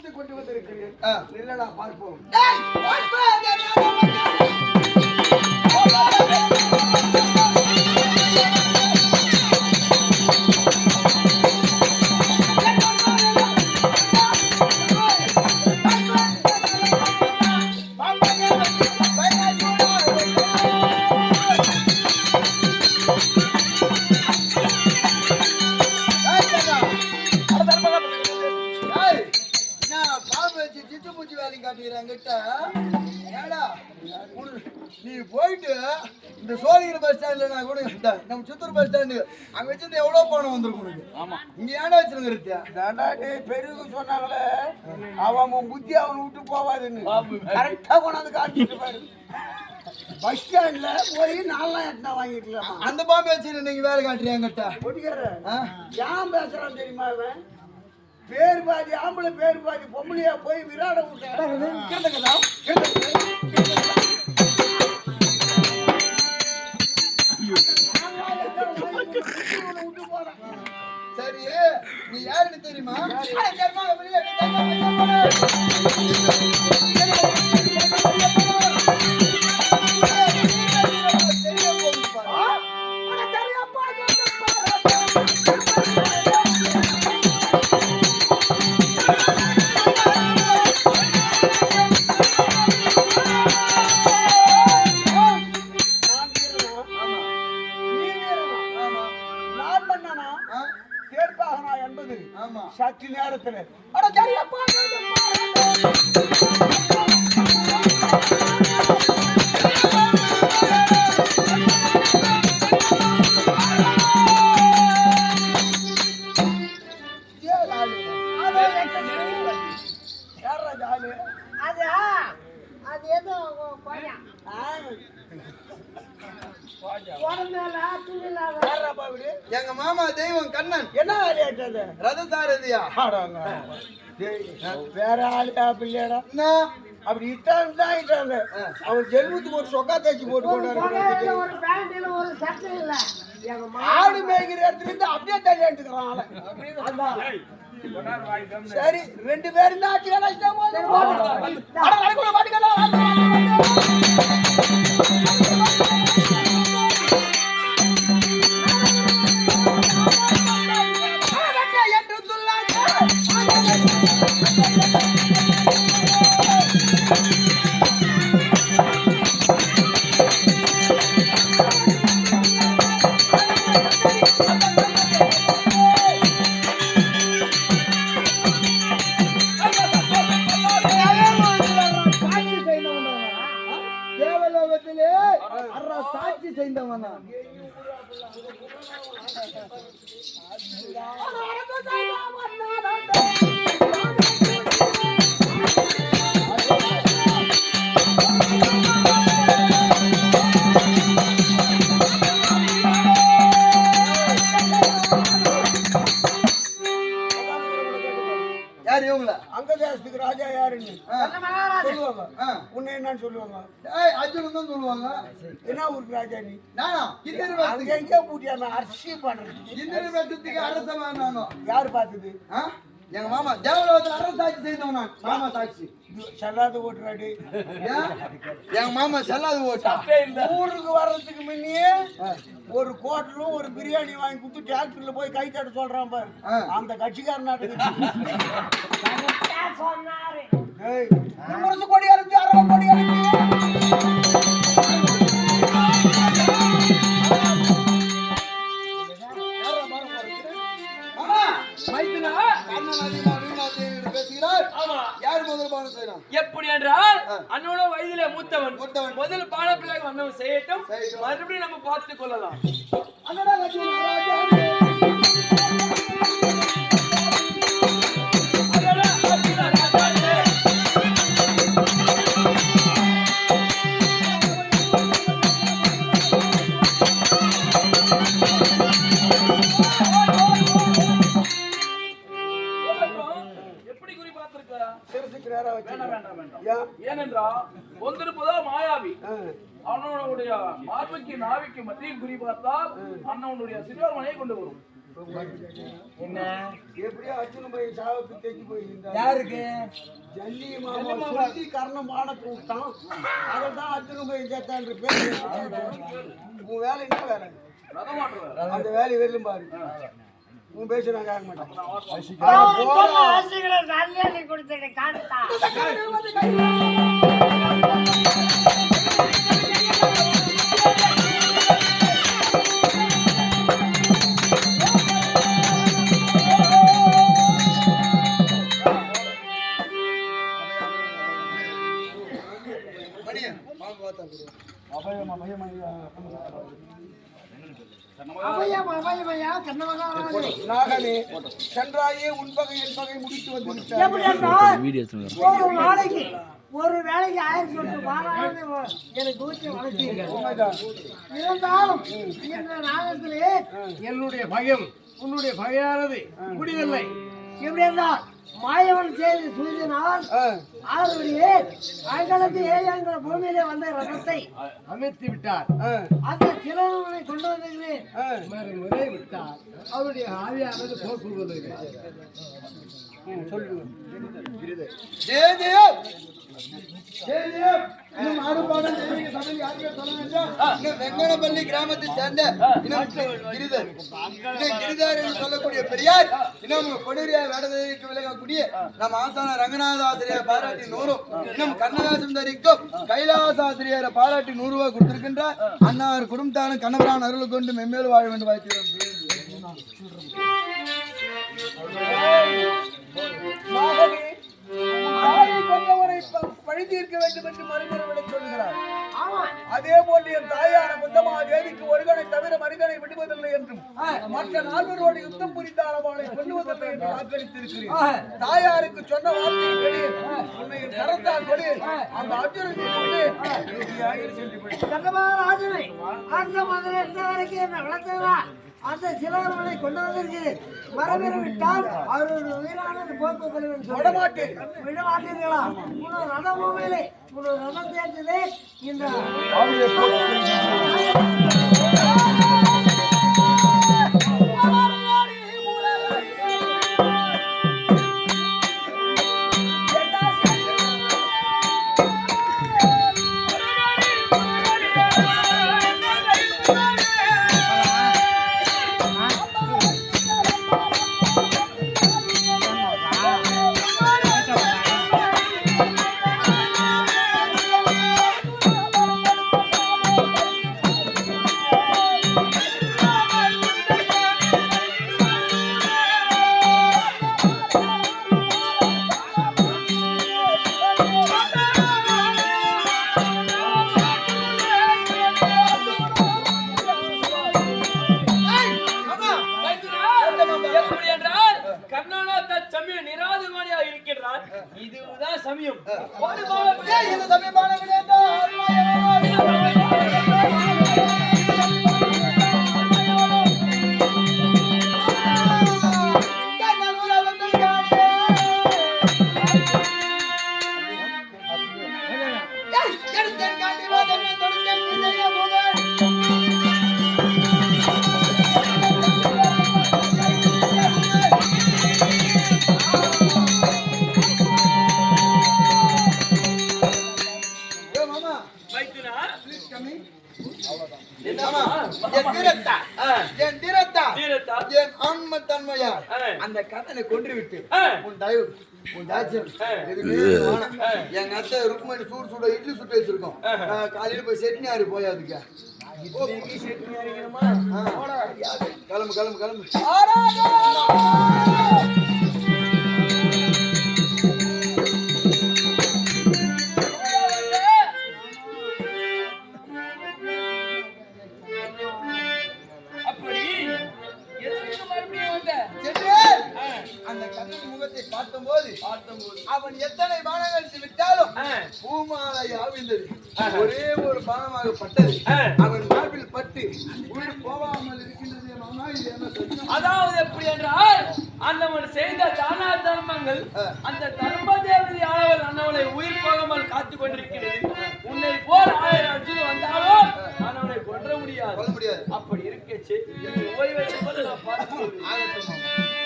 அழைத்து கொண்டு வந்திருக்கிறேன். இல்லடா பார்ப்போம். நீ போயிட்டு இந்த சோழிகிற பஸ் ஸ்டாண்ட்ல கூட நம்ம சித்தூர் பஸ் ஸ்டாண்டு அங்க வச்சிருந்த எவ்வளவு பணம் வந்திருக்கும். ஆமா, இங்க ஏன்டா வச்சிருங்க பெருகு சொன்னாங்களே அவன் புத்தி அவனை விட்டு போவாதுன்னு கரெக்டா கொண்டாந்து காட்டிட்டு பாரு. பஸ் ஸ்டாண்ட்ல போய் 4,000 வாங்கிக்கலாம். அந்த பாம்பு வச்சு நீங்க வேலை காட்டுறீங்க என்கிட்ட ஏன் பேசுறான் தெரியுமா? அவன் பேர் பாதி ஆம்பளை பேர் பாதி பொம்பளையா போய் விராட விட்டேன். சரி, நீ யாருன்னு தெரியுமா? சற்று நேரத்தில் எங்க மாமா தெய்வம் கண்ணன் என்ன ஆளியாட்டது ரதசாரதியா வேற ஆளியா பிள்ளையாடா அப்படி இட்டாங்க அவன் ஜென்மத்துக்கு ஒரு சொக்கா தேய்ச்சி போட்டு போட்டாரு. ஆடு மேய்கிற இடத்துல இருந்து அப்படியே தள்ளி எடுத்துக்கிறான். சரி, 2 பேரும் தான் சாட்சி செய்தவன். அங்கதேசத்துக்கு ராஜா யாருன்னு சொல்லுவாங்க. உன்னை என்னன்னு சொல்லுவாங்க? அர்ஜுனன் தான் சொல்லுவாங்க. என்ன ஊருக்கு ராஜா நீ? நானா எங்கேயோ பூட்டியா அரசியல் பண்றேன். இன்னொரு வருஷத்துக்கு அரசவன் நானும். யாரு பார்த்தது? எங்க மாமா தேவலோகத்தில் அரசாட்சி செய்தவன் நான். மாமா சாட்சி செல்லாத ஓட்டுறாடி. எங்க மாமா செல்லாத ஓட்டா. ஊருக்கு வர்றதுக்கு முன்னே ஒரு கோட்டரும் ஒரு பிரியாணி வாங்கி கொடுத்து டிராக்டர்ல போய் கை தட்ட சொல்றான் பாரு. அந்த கட்சிக்காரன் முரசு கொடி அறுத்து 60 கொடி எப்படி என்றால் அண்ணோட வயதிலே மூத்தவன் முதல் பாடப்பிள்ளைக்கு அண்ணன் செய்யட்டும், மறுபடியும் நம்ம பார்த்துக் கொள்ளலாம். ஏனென்றால் ஒன்றிருப்பதோ மாயாவி. அவனுடைய மார்புக்கு நாவிக்கு மத்தியில் குறி பார்த்தால் அண்ணனுடைய சிறுவர்மனையை கொண்டு வரும். என்ன எப்படியோ அர்ஜுன் போய் சாவுக்கு தேக்கி போயிருந்தார். யாருக்கு? ஜல்லி மாமா சொல்லி கர்ணம் மானத்தை விட்டான். அதை தான் அர்ஜுன் போய் சேர்த்தான் பேர். உன் வேலை என்ன வேலை? அந்த வேலையை வெல்லும் பாரு. உன் பேச நான் கேட்க மாட்டேன். நாகனே சென்றாயே உன்பகை என்பகை முடித்து வந்து ஒரு நாளைக்கு ஒரு வேலைக்கு 1000 எனக்கு ஊற்றி வளர்த்தீர்கள். இருந்தாலும் இந்த நாகத்திலே என்னுடைய பயம் உன்னுடைய பகையானது முடியவில்லை. எப்படி என்றால் மாயவன் செய்து சூழ்நினால் ஆளுடைய அங்கலத்து ஏழாங்கிற பூமியிலே வந்த ரதத்தை அமைத்து விட்டார். அந்த சிலவனை கொண்டு வந்திருக்கிறேன் முறை விட்டார். அவருடைய ஆவியானது போக்குவது வெங்கனப்பள்ளி கிராமத்தை சேர்ந்த கிரிதர் என்று சொல்லக்கூடிய பெரியார் இன்னும் கொடூரியா வேடதற்கு விலகக்கூடிய நம் ஆசான ரங்கநாத ஆசிரியர் பாராட்டி 100, இன்னும் கண்ணதாசன் தரிக்கும் கைலாச ஆசிரியரை பாராட்டி 100 ரூபாய் கொடுத்திருக்கின்றார். அன்னார் குடும்பத்தான கணவரான அருள் கொண்டு மென்மேல் வாழ வேண்டும் வாழ்த்துகிறோம். பழிதீர்க்க வேண்டும் என்று மறுமுறை சொல்கிறார். அதே போன்று என் தாயான முத்தமா தேவிக்கு ஒருகனை தவிர மனிதனை விடுவதில்லை என்றும் மற்ற 4 யுத்தம் புரிந்தாலும் அவளை கொல்லுவதில்லை என்று வாக்களித்திருக்கிறேன். தாயாருக்கு சொன்ன வார்த்தையை வெளியே உன்னை கரத்தால் கொடு அந்த அர்ஜுனனை அந்த சிலவர்களை கொண்டு வந்திருக்கு. மரபெற விட்டால் அவருடைய உயிரானது போக்கு விடமாட்டீர்களா? உன்னோட ரத பூமியிலே உன்னோட ரதம் சேர்ந்ததே இந்த இதுதான் சமயம். அந்த கதனை கொன்று விட்டு உன் தாட்சியம் எங்க அத்தை ருக்மணி சூடு இட்லி சுட்டு வச்சிருக்கோம். காலையில போய் செட்னி ஆறு போய் அதுக்கு கிளம்பு கிளம்பு கிளம்பு. அந்த கண்ணன் முகத்தை பார்த்தபோது அவன் எத்தனை பானங்கள் விட்டாலும் பூமாலை ஆவிந்தது ஒரே ஒரு பானமாக பட்டது. அவன் மார்பில் பட்டு உயிர் போகாமல் இருக்கின்றது. அதாவது எப்படி என்றால் அந்தவன் செய்த தானா தர்மங்கள் அந்த தர்ம தேவதை ஆனவள் அண்ணவனை உயிர் போகாமல் காத்துக் கொண்டிருக்கிறது. உன்னை போல் 1000 அர்ஜுன் வந்தாலும் அண்ணவனை கொன்ற முடியாது. அப்படி இருக்கச்சு ஓய்வை நான் பார்த்து